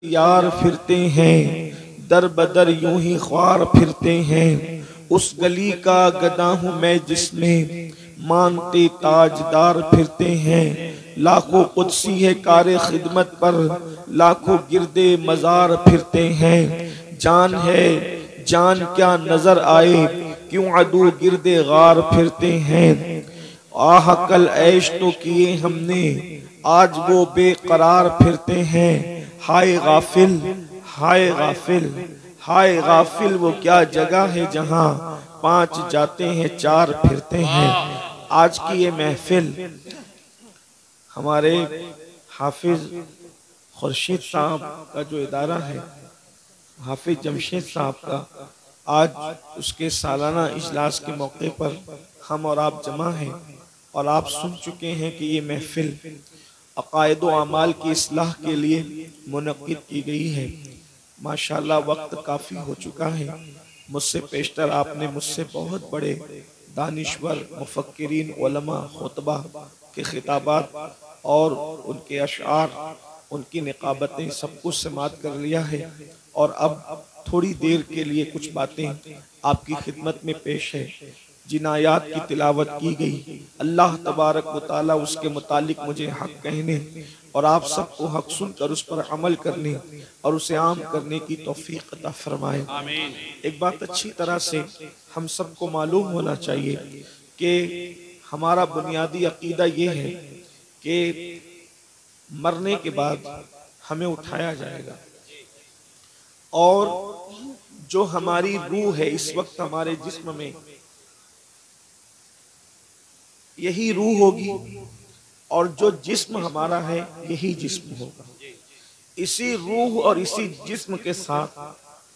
यार फिरते हैं दर बदर यूं ही ख्वार फिरते हैं। उस गली का गदा हूँ मैं जिसमें मानते ताजदार फिरते हैं। लाखों कुदसी है कारे खिदमत पर, लाखों गिरदे मजार फिरते हैं। जान है जान क्या नजर आए, क्यों अदू गिरदे गार फिरते हैं। आह कल ऐश तो किए हमने, आज वो बेकरार फिरते हैं। हाय गाफिल हाय गाफिल हाय गाफिल, वो क्या जगह है जहां पांच जाते हैं चार फिरते हैं। आज की ये महफिल हमारे हाफिज खुर्शीद साहब का जो इदारा है, हाफिज जमशेद साहब का, आज उसके सालाना इजलास के मौके पर हम और आप जमा हैं। और आप सुन चुके हैं कि ये महफिल अकायद व अमाल की इस्लाह के लिए मुनक्किद की गई है। माशाल्लाह वक्त काफ़ी हो चुका है। मुझसे पेशतर आपने मुझसे बहुत बड़े दानिश्वर मुफक्किरीन उलमा खुतबा के खिताबात और उनके अशआर, उनकी निकाबतें सब कुछ समात कर लिया है। और अब थोड़ी देर के लिए कुछ बातें आपकी खिदमत में पेश है। जिन आयात की तिलावत की गई, अल्लाह तबारक व तआला उसके मुतालिक मुझे हक कहने और आप सबको हक सुनकर उस पर अमल करने और उसे आम करने की तौफीक अता फरमाए। एक बात अच्छी तरह से हम सबको मालूम होना चाहिए कि हमारा बुनियादी अकीदा ये है कि मरने के बाद हमें उठाया जाएगा और जो हमारी रूह है इस वक्त हमारे जिस्म में, यही रूह होगी और जो जिस्म हमारा है यही जिस्म होगा। इसी रूह और इसी जिस्म के साथ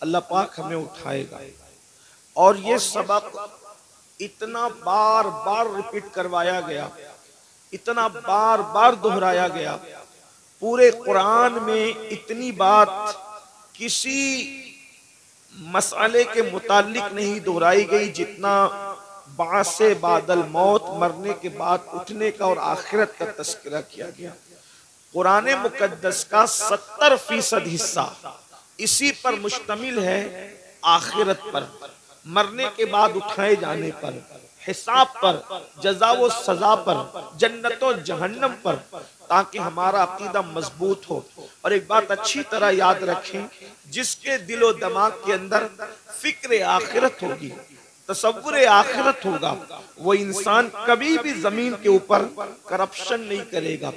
अल्लाह पाक हमें उठाएगा। और ये सबक इतना बार बार रिपीट करवाया गया, इतना बार बार दोहराया गया, पूरे कुरान में इतनी बात किसी मसले के मुतालिक नहीं दोहराई गई जितना बासे बादल मौत, मरने के बाद उठने का और आखिरत का तस्करा किया गया। कुरान मुकद्दस का 70% हिस्सा इसी पर मुश्तमिल है, आखिरत पर, मरने के बाद उठाए जाने पर, हिसाब पर, जज़ा व सजा पर, जन्नत व जहन्नम पर, ताकि हमारा अकीदा मजबूत हो। और एक बात अच्छी तरह याद रखें, जिसके दिलो दिमाग के अंदर फिक्र आखिरत होगी, तसव्वुर आखिरत होगा, वो इंसान कभी भी जमीन के ऊपर करप्शन नहीं करेगा।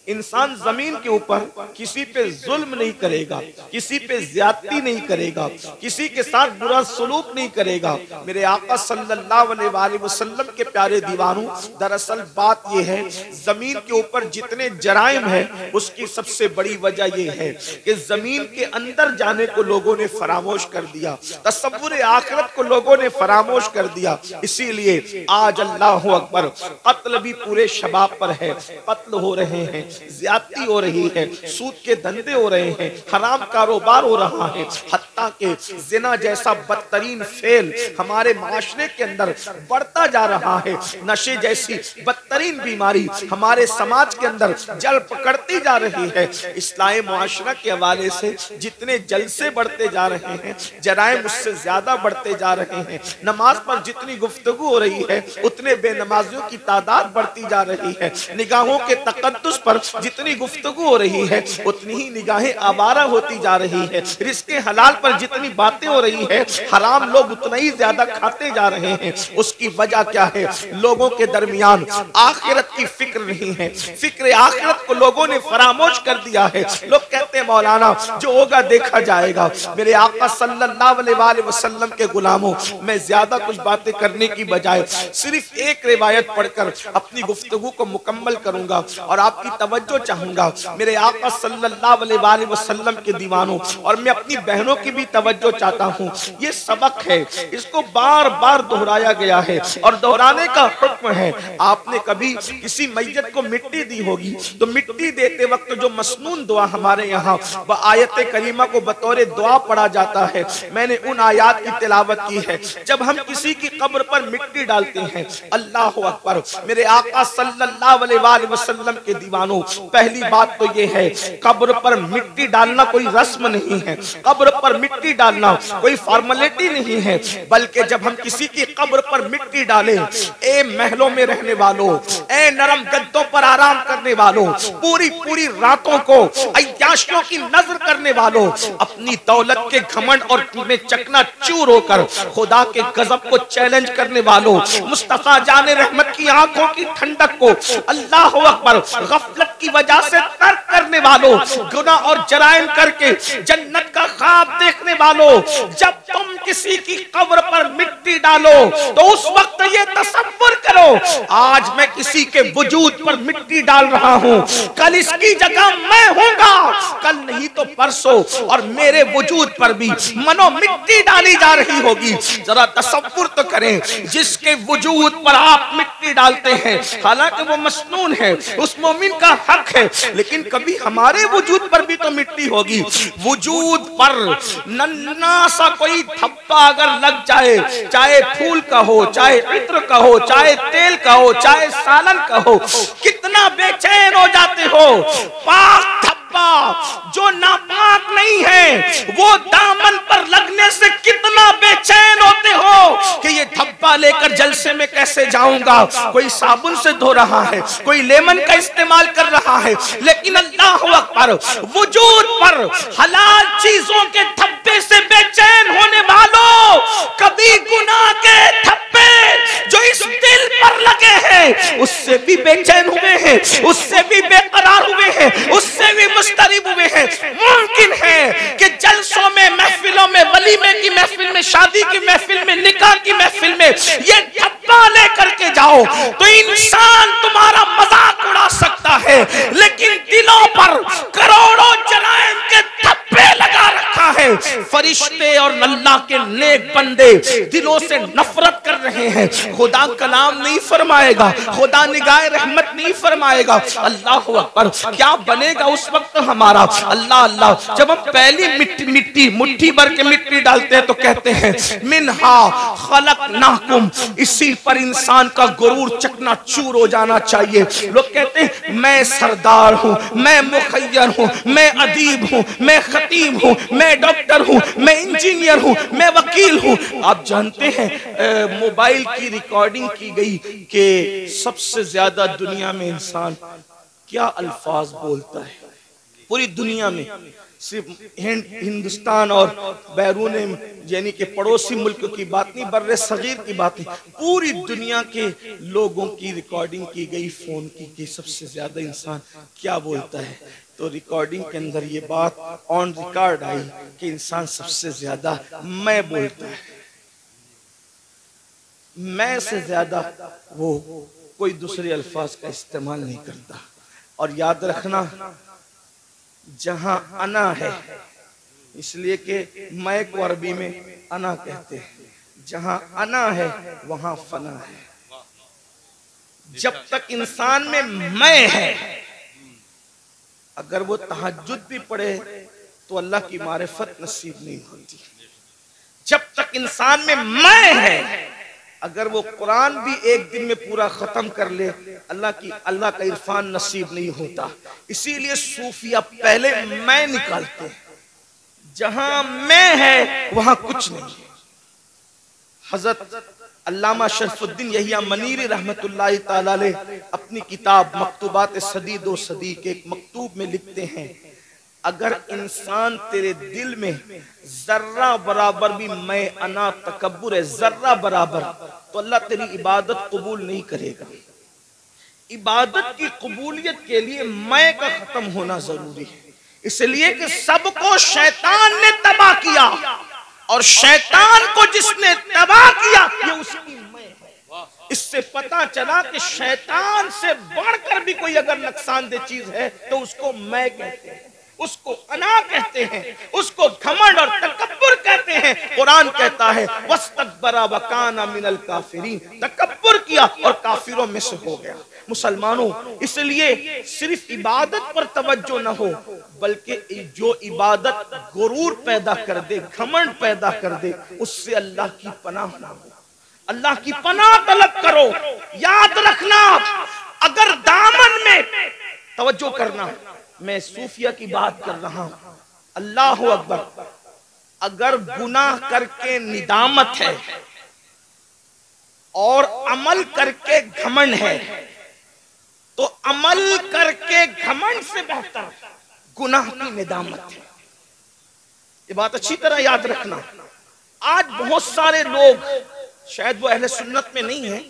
इंसान जमीन के ऊपर किसी पे जुल्म नहीं करेगा, किसी पे ज्यादती नहीं करेगा, किसी के साथ बुरा सलूक नहीं करेगा। मेरे आका सल्लल्लाहु अलैहि वसल्लम के प्यारे दीवानों, दरअसल बात यह है, जमीन के ऊपर जितने जराइम है उसकी सबसे बड़ी वजह यह है कि जमीन के अंदर जाने को लोगों ने फरामोश कर दिया, तसव्वुर आखिरत को लोगों ने फरामोश कर दिया। इसीलिए आज अल्लाह अकबर, कत्ल भी पूरे शबाब पर है, कत्ल हो रहे हैं, ज्यादती हो रही है, सूद के धंधे हो रहे हैं, हराम कारोबार हो रहा है, हत्ता के जिना जैसा बदतरीन फेल हमारे माशरे के अंदर बढ़ता जा रहा है, नशे जैसी बदतरीन बीमारी हमारे समाज के अंदर जल पकड़ती जा रही है। इस्लाही मुआशरा के हवाले से जितने जलसे बढ़ते जा रहे हैं, जराइम उससे ज्यादा बढ़ते जा रहे हैं। नमाज पर जितनी गुफ्तगू हो रही है उतने बेनमाजियों की तादाद बढ़ती जा रही है। निगाहों के तकद्दुस पर जितनी गुफ्तगू हो रही है उतनी ही निगाहें आवारा होती जा रही है। रिज़्क़े हलाल पर जितनी बातें हो रही है, हराम लोग उतना ही ज्यादा खाते जा रहे हैं। उसकी वजह क्या है? लोगों के दरमियान आखिरत की फिक्र नहीं है, फिक्र आखिरत को लोगों ने फरामोश कर दिया है। लोग कहते हैं मौलाना जो होगा देखा जाएगा। मेरे आका सल्लल्लाहु अलैहि वसल्लम के गुलामों, मैं ज्यादा कुछ बातें करने की बजाय सिर्फ एक रिवायत पढ़कर अपनी गुफ्तगू को मुकम्मल करूंगा और आपकी तवज्जो चाहूंगा। मेरे आका सल्लल्लाहु अलैहि वसल्लम के दीवानों, और मैं अपनी बहनों की भी भी तवज्जो चाहता हूँ। ये सबक है, इसको बार बार दोहराया गया है और दोहराने का हुक्म है। आपने कभी किसी मैयत को मिट्टी दी होगी तो मिट्टी देते वक्त जो मसनून दुआ हमारे यहाँ व आयत करीमा को बतौर दुआ पढ़ा जाता है, मैंने उन आयात की तिलावत की है। जब हम किसी की कब्र पर मिट्टी डालते हैं, अल्लाह अकबर, मेरे आका सल्लल्लाहु अलैहि वसल्लम के दीवानों, पहली बात तो ये है, कब्र पर मिट्टी डालना कोई रस्म नहीं है, कब्र पर मिट्टी डालना कोई फॉर्मेलिटी नहीं है, बल्कि जब हम किसी की कब्र पर मिट्टी डालें, ए महलों में रहने वालों, ए नरम गद्दों पर आराम करने वालों, पूरी पूरी रातों को अय्याशियों की नजर करने वालों, अपनी दौलत के घमंड और में चकनाचूर होकर खुदा के गजब को चैलेंज करने वालों, मुस्तफा जाने रहमत की आंखों की ठंडक को अल्लाह अकबर गफलत की वजह से तर्क करने वालों, गुनाह और जराइम करके जन्नत का ख्वाब देखने वालों, जब तुम किसी की कब्र पर मिट्टी डालो तो उस वक्त ये तसव्वुर करो, आज मैं किसी के वजूद पर मिट्टी डाल रहा हूँ, कल इसकी जगह मैं होऊंगा, कल नहीं तो परसों, और मेरे वजूद पर भी मनो मिट्टी डाली जा रही होगी। जरा तसव्वुर तो करें, जिसके वजूद पर आप मिट्टी डालते हैं, हालांकि वो मसनून है, उस मोमिन का हक है, लेकिन कभी हमारे वजूद पर भी तो मिट्टी होगी। वजूद पर नन्ना सा कोई धब्बा अगर लग जाए, चाहे फूल का हो, चाहे इत्र का हो, चाहे तेल का हो, चाहे सालन का हो, कितना बेचैन हो जाते हो। पाक धब्बा जो नापाक नहीं है, वो दामन पर लगने से कितना बेचैन होते हो कि ये धब्बा लेकर जलसे में कैसे जाऊंगा। कोई साबुन से धो रहा है, कोई लेमन का इस्तेमाल कर रहा है, लेकिन अल्लाह अकबर, वजूद पर हलाल चीजों के धब्बे से बेचैन होने वालों, कभी गुनाह के धब्बे जो इस दिल पर लगे हैं उससे भी बेचैन हुए हैं, उससे भी बेकरार हुए हैं, उससे भी मुस्तरिब हुए हैं। मुमकिन है कि जलसों में, महफिलों में, वलीमे की महफिल में, शादी की महफिल में, निकाह की महफिल में ये धब्बा लेकर के जाओ तो इंसान तुम्हारा मजाक उड़ा सकता है, लेकिन दिलों पर करोड़ों जराइम के धब्बे लगा रखा है। फरिश्ते और अल्लाह के नेक बंदे दिलों से नफरत कर रहे हैं। खुदा कलाम नहीं फरमाएगा, खुदा निगाह रहमत नहीं फरमाएगा। अल्लाह अकबर, क्या बनेगा उस वक्त हमारा। अल्लाह अल्लाह, जब हम पहली मिट्टी मुट्ठी भर के मिट्टी डालते हैं तो कहते हैं मिन्हा खलकनाकुम, इसी पर इंसान का गुरूर चकनाचूर हो जाना चाहिए। लोग कहते हैं मैं सरदार हूं, मैं मुखय्यर हूं, मैं अदीब हूं, मैं खतीब हूं, मैं डॉक्टर हूं, मैं इंजीनियर हूं, मैं वकील हूं। आप जानते हैं मोबाइल की रिकॉर्डिंग की गई कि सबसे ज्यादा दुनिया में इंसान क्या अल्फाज बोलता है पूरी दुनिया में। सिर्फ हिंदुस्तान और बैरून यानी कि पड़ोसी मुल्क की बात नहीं, बर्रे सगीर की बात नहीं, पूरी दुनिया के लोगों की रिकॉर्डिंग की गई फोन की कि सबसे ज्यादा इंसान क्या बोलता है। तो रिकॉर्डिंग के अंदर ये बात ऑन रिकॉर्ड आई कि इंसान सबसे ज्यादा मैं बोलता है, मैं से ज्यादा वो कोई दूसरे अल्फाज का इस्तेमाल नहीं करता। और याद रखना, जहां अना है, इसलिए कि मैं को अरबी में अना कहते हैं, जहां अना है वहां फना है। जब तक इंसान में मैं है, अगर वो तहज्जुद भी पढ़े तो अल्लाह की मारिफत नसीब नहीं होती। जब तक इंसान में मैं है, अगर वो कुरान भी एक दिन में पूरा खत्म कर ले, अल्लाह का इरफान नसीब नहीं होता। इसीलिए सूफिया पहले मैं निकालते हैं, जहां मैं है वहां कुछ नहीं। हजरत अल्लामा शरफुद्दीन यहिया मनीरी रहमतुल्लाहि ताला अलैह अपनी किताब मकतूबात सदी दो सदी के एक मकतूब में लिखते हैं, अगर इंसान तेरे दिल में जर्रा बराबर भी मैं अना तकब्बुर है, जर्रा बराबर, तो अल्लाह तेरी इबादत कबूल नहीं करेगा। इबादत की कबूलियत के लिए मैं का खत्म होना जरूरी है, इसलिए कि सबको शैतान ने तबाह किया और शैतान को जिसने तबाह किया ये उसकी मैं है। इससे पता चला कि शैतान से बढ़कर भी कोई अगर नुकसानदेह चीज है तो उसको मैं कहते हैं, उसको अना कहते हैं, उसको घमंड और तकब्बुर कुरान कहता है वस्तकबरा वकाना मिनल काफिरीन, तकब्बुर किया और काफिरों में से हो गया। मुसलमानों, इसलिए सिर्फ इबादत पर तवज्जो न हो, बल्कि जो इबादत गुरूर पैदा कर दे, घमंड पैदा कर दे, उससे अल्लाह की पनाह ना हो। अल्लाह की पनाह तलब करो। याद रखना, अगर दामन में तवज्जो करना, मैं सूफिया की बात कर रहा हूं, अल्लाह अकबर, अगर गुनाह करके निदामत है और अमल करके घमंड है, तो अमल करके घमंड से बेहतर गुनाह की निदामत है। ये बात अच्छी तरह याद रखना। आज बहुत सारे लोग, शायद वो अहले सुन्नत में नहीं है,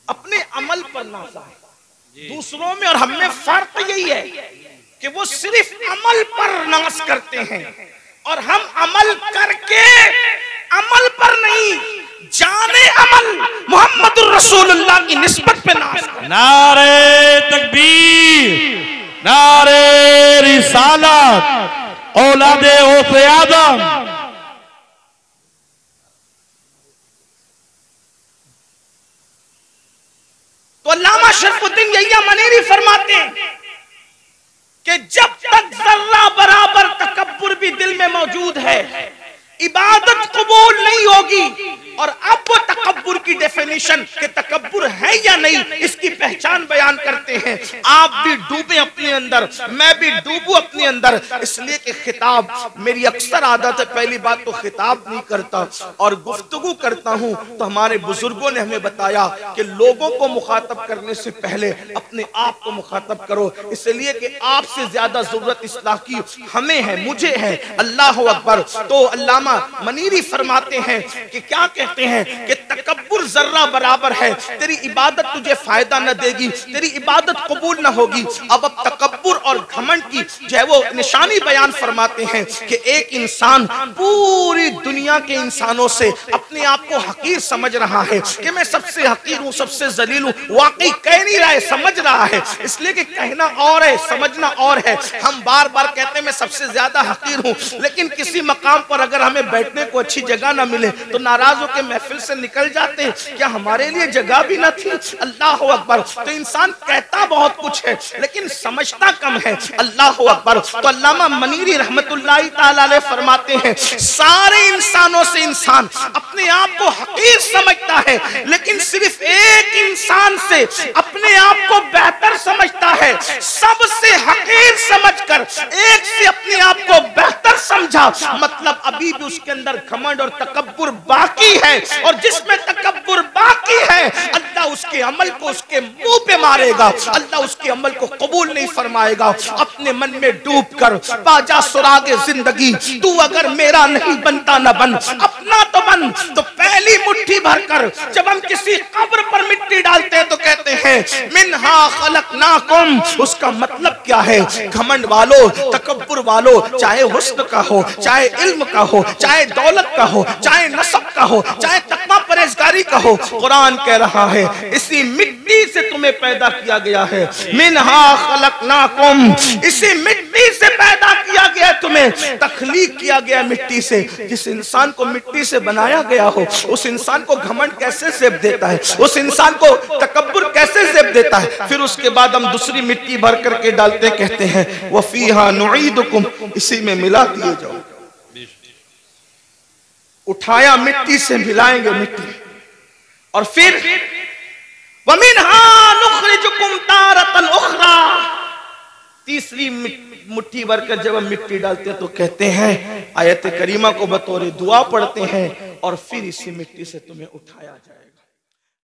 अपने अमल पर नाज़ा है। दूसरों में और हम में फर्क यही है कि वो सिर्फ अमल पर नाज करते हैं और हम अमल करके अमल पर नहीं, जाने अमल मोहम्मदुर रसूलुल्लाह की निस्बत पे नाज। नारे तकबीर, नारे रिसालत, औलादे गौसे आदम। तो अल्लामा शरफुद्दीन यहिया मनेरी फरमाते हैं कि जब तक जर्रा बराबर तकब्बुर भी दिल में मौजूद है, इबादत कबूल नहीं होगी। और अब वो तकब्बुर की डेफिनेशन कि तकब्बुर है या नहीं, इसकी पहचान बयान करते हैं। आप भी डूबे अपने अंदर, मैं भी डूबूं अपने अंदर, इसलिए कि खिताब, मेरी अक्सर आदत है पहली बात तो खिताब नहीं करता और गुफ्तगू करता हूं। तो हमारे बुजुर्गों ने हमें बताया कि लोगों को मुखातब करने से पहले अपने आप को मुखातब करो, इसलिए कि आपसे ज्यादा जरूरत इस्लाह की हमें है, मुझे है। अल्लाह अकबर। तो अल्लामा मनीरी फरमाते हैं कि क्या कहते हैं कि तकब्बुर जर्रा बराबर है, तेरी इबादत तुझे फायदा न देगी, तेरी इबादत कबूल न होगी। अब तकब्बुर और घमंड की जो है वो निशानी बयान फरमाते हैं कि एक इंसान पूरी दुनिया के इंसानों से अपने आप को हकीर समझ रहा है कि मैं सबसे हकीर हूं, सबसे जलील हूं। वाकई कह नहीं रहा है, समझ रहा है, इसलिए कि कहना और है, समझना और है। हम बार बार कहते हैं मैं सबसे ज्यादा हकीर हूं, लेकिन किसी मकाम पर अगर हमें बैठने को अच्छी जगह ना मिले तो नाराज होकर महफिल से निकल जाते हैं, क्या हमारे लिए जगह भी ना थी? अल्लाह अकबर। तो इंसान कहता बहुत कुछ है लेकिन समझता कम है। अल्लाह अकबर। तो अल्लामा मनीरी रहमतुल्लाहि ताला अलैह फरमाते हैं सारे इंसानों से इंसान अपने आप को हकीर समझता है, लेकिन सिर्फ एक इंसान से अपने आप को बेहतर समझता है। सबसे हकीर समझकर एक से अपने आप को बेहतर समझा, मतलब अभी भी उसके अंदर घमंड और तकब्बुर बाकी है। और जिसमें तकब्बुर बाकी है, अल्लाह उसके अमल को उसके मुंह पे मारेगा, अल्लाह उसके अमल को कबूल नहीं फरमाएगा। अपने मन में डूब कर पाजा सुरागे जिंदगी, तू अगर मेरा नहीं बनता न बन, अपना तो बन। तो पहली मुट्ठी भरकर जब हम किसी कब्र पर मिट्टी डालते हैं तो कहते हैं मिन्हा खलकनाकुम। उसका मतलब क्या है? घमंड वालों, तकब्बुर वालों, चाहे हुस्न का हो, चाहे इल्म का हो, चाहे दौलत का हो, चाहे नसब का हो, चाहे तकवा परहेजगारी का हो, कुरान कह रहा है इसी मिट्टी से तुम्हें पैदा किया गया है। मिन्हा खलकनाकुम, इसी मिट्टी से पैदा किया गया, तुम्हें तखलीक किया गया मिट्टी से। जिस इंसान को मिट्टी से बनाया गया हो, उस इंसान को घमंड कैसे सेब देता है? उस इंसान को तकब्बुर कैसे सेब देता है? फिर उसके बाद हम दूसरी मिट्टी भर करके डालते, कहते हैं वफीहा नुईदुकुम, इसी में मिला दिए जाओ। उठाया मिट्टी से मिलाएंगे मिट्टी, और फिर वमिन्हा नुखरिजुकुम तारतन उखरा, तीसरी मुट्ठी भरकर जब हम मिट्टी डालते हैं तो कहते हैं आयत करीमा को बतौर दुआ पढ़ते हैं और फिर इसी मिट्टी से तुम्हें उठाया जाए।